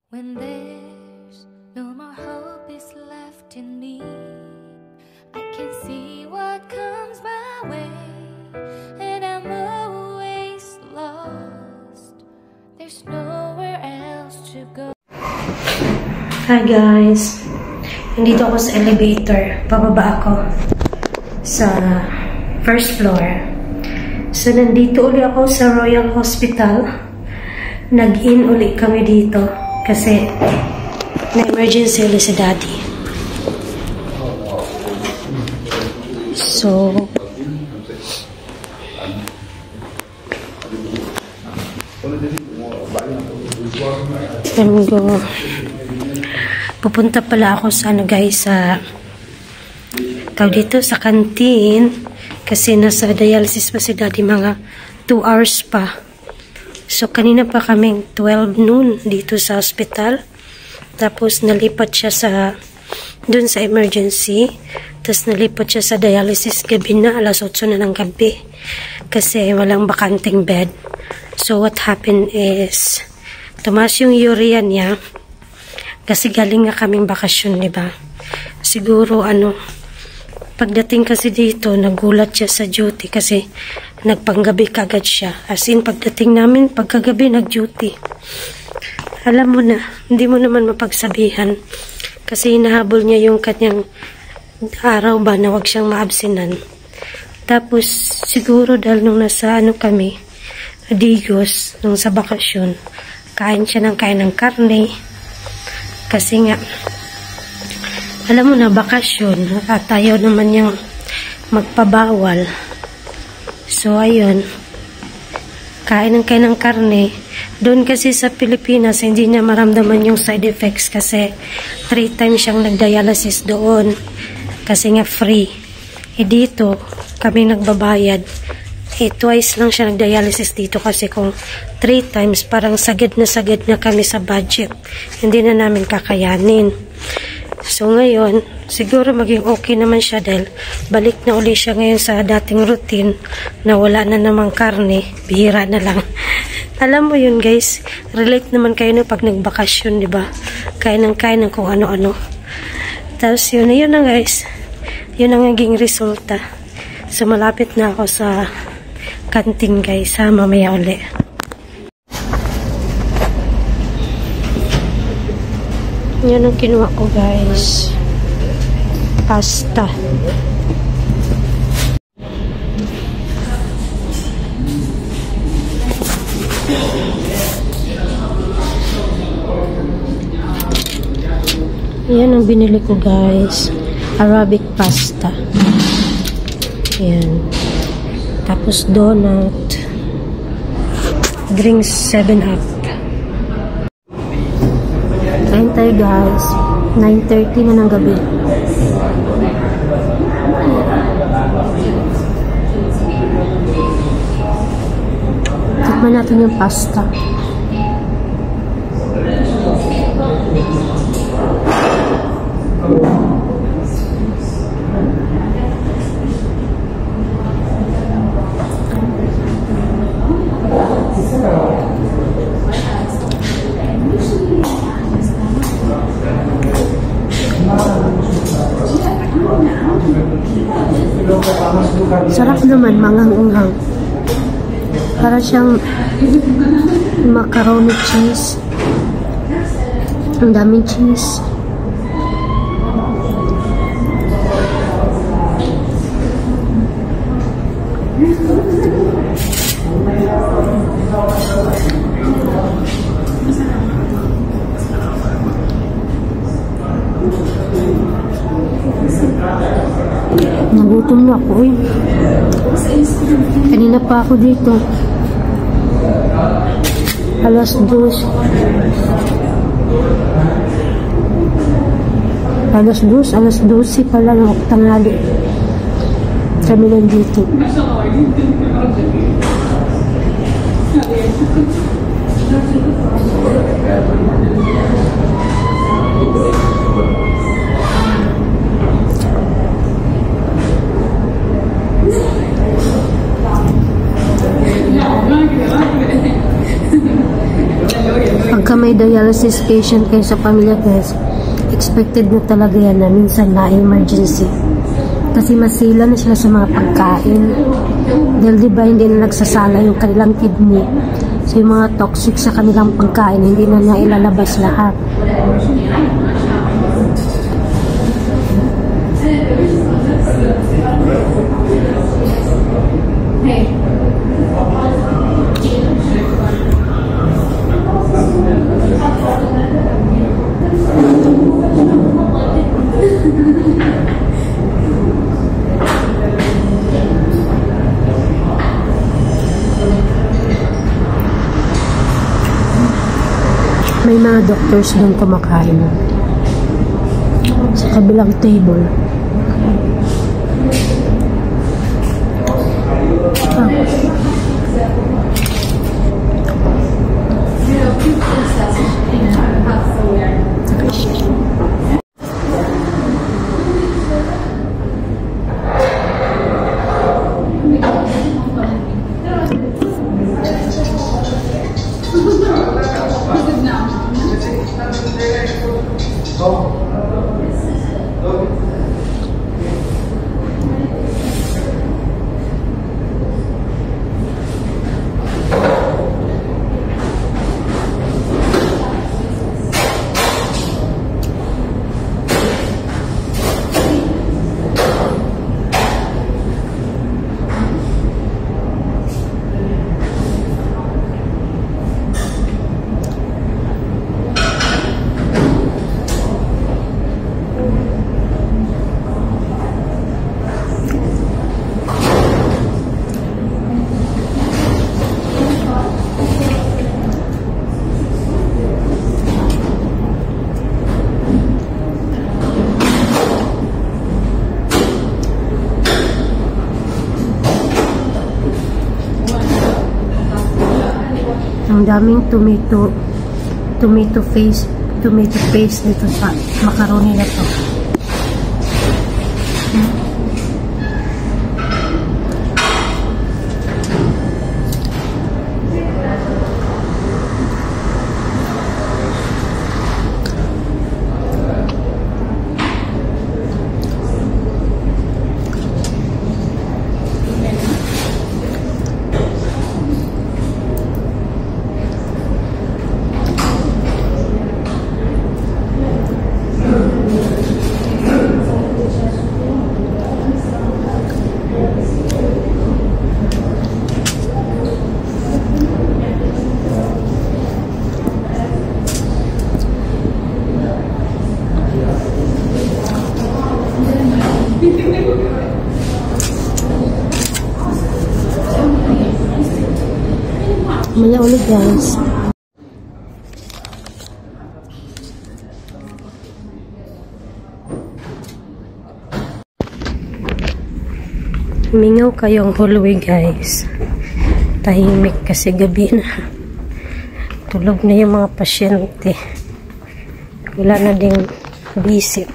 When there's no more hope is left in me, I can see what comes my way, and I'm always lost. There's nowhere else to go. Hi guys, nandito ako sa elevator. Bababa ako sa first floor. So nandito uli ako sa Royal Hospital. Nag-in uli kami dito kasi na-emergency uli si Daddy. So pupunta pala ako sa guys sa dito sa canteen kasi nasa dialysis pa si Daddy, mga 2 hours pa. So kanina pa kaming 12 noon dito sa hospital, tapos nalipat siya sa dun sa emergency, tapos nalipat siya sa dialysis gabi na, alas 8 na ng gabi kasi walang bakanting bed. So what happened is tumaas yung urea niya kasi galing nga kaming bakasyon, diba? Siguro pagdating kasi dito, nagulat siya sa duty kasi nagpanggabi kagad siya. As in, pagdating namin, pagkagabi, nag-duty. Alam mo na, hindi mo naman mapagsabihan kasi hinahabol niya yung kanyang araw ba na wag siyang maabsenan. Tapos, siguro dahil nung nasa kami, Digos, nung sa bakasyon, kain siya ng karne. Kasi nga, alam mo na, bakasyon, at tayo naman yung magpabawal. So, ayun, kain ng karne. Doon kasi sa Pilipinas, hindi niya maramdaman yung side effects kasi 3 times siyang nagdialysis doon. Kasi nga free. Dito, kami nagbabayad. Twice lang siya nagdialysis dito kasi kung 3 times, parang sagad na kami sa budget. Hindi na namin kakayanin. So ngayon, siguro maging okay naman siya dahil balik na uli siya ngayon sa dating routine na wala na namang karne, bihira na lang. Alam mo yun guys, relate naman kayo na pag nagbakasyon, di ba? Kain ng kung ano-ano. Tapos yun na guys, yun ang naging resulta. So malapit na ako sa kanting guys, ha, mamaya uli. Yan ang kinuha ko guys, pasta. Yan ang binili ko guys, Arabic pasta. Yan. Tapos donut, drinks 7-Up. Kain tayo guys, 9:30 na ng gabi. Tikman natin yung pasta. Sarap naman, mangang-unghang. Para siyang macaroni cheese. Ang daming cheese. Nagutom na ako eh. Kanina pa ako dito. Alas 12 pala ng tanghali. Kami nandito. Pagka may dialysis patient kayo sa pamilya guys, expected na talaga yan na minsan na emergency. Kasi masila na sila sa mga pagkain. Dahil diba hindi na nagsasala yung kanilang kidney. So yung mga toxic sa kanilang pagkain, hindi na niya ilalabas lahat. May mga doctors doon kumakain sa kabilang table. Ang daming tomato paste dito sa macaroni na to. Maya ulit guys. Mingaw kayong hallway guys. Tahimik kasi gabi na. Tulog na yung mga pasyente. Wala na ding visit.